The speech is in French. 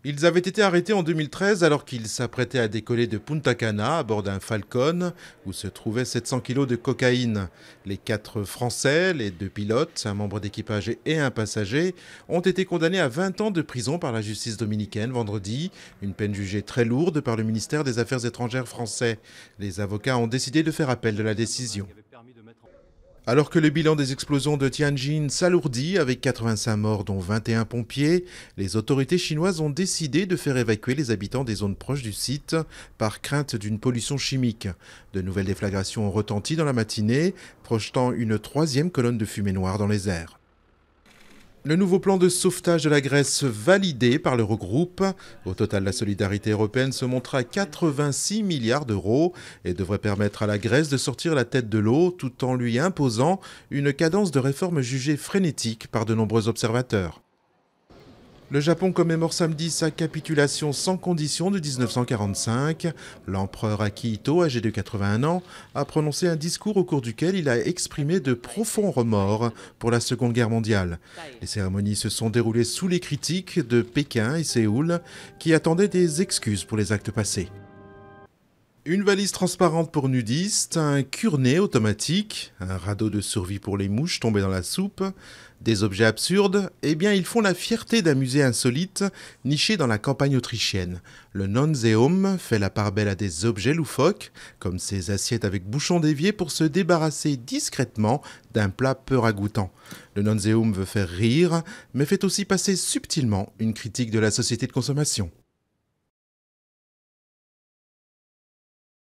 Ils avaient été arrêtés en 2013 alors qu'ils s'apprêtaient à décoller de Punta Cana à bord d'un Falcon où se trouvaient 700 kilos de cocaïne. Les 4 Français, les 2 pilotes, un membre d'équipage et un passager, ont été condamnés à 20 ans de prison par la justice dominicaine vendredi, une peine jugée très lourde par le ministère des Affaires étrangères français. Les avocats ont décidé de faire appel de la décision. Alors que le bilan des explosions de Tianjin s'alourdit avec 85 morts dont 21 pompiers, les autorités chinoises ont décidé de faire évacuer les habitants des zones proches du site par crainte d'une pollution chimique. De nouvelles déflagrations ont retenti dans la matinée, projetant une troisième colonne de fumée noire dans les airs. Le nouveau plan de sauvetage de la Grèce validé par l'Eurogroupe. Au total, la solidarité européenne se montre à 86 milliards d'euros et devrait permettre à la Grèce de sortir la tête de l'eau tout en lui imposant une cadence de réforme jugée frénétique par de nombreux observateurs. Le Japon commémore samedi sa capitulation sans condition de 1945. L'empereur Akihito, âgé de 81 ans, a prononcé un discours au cours duquel il a exprimé de profonds remords pour la Seconde Guerre mondiale. Les cérémonies se sont déroulées sous les critiques de Pékin et Séoul, qui attendaient des excuses pour les actes passés. Une valise transparente pour nudistes, un cure-nez automatique, un radeau de survie pour les mouches tombées dans la soupe, des objets absurdes, eh bien ils font la fierté d'un musée insolite niché dans la campagne autrichienne. Le Nonseum fait la part belle à des objets loufoques, comme ces assiettes avec bouchons déviés pour se débarrasser discrètement d'un plat peu ragoûtant. Le Nonseum veut faire rire, mais fait aussi passer subtilement une critique de la société de consommation.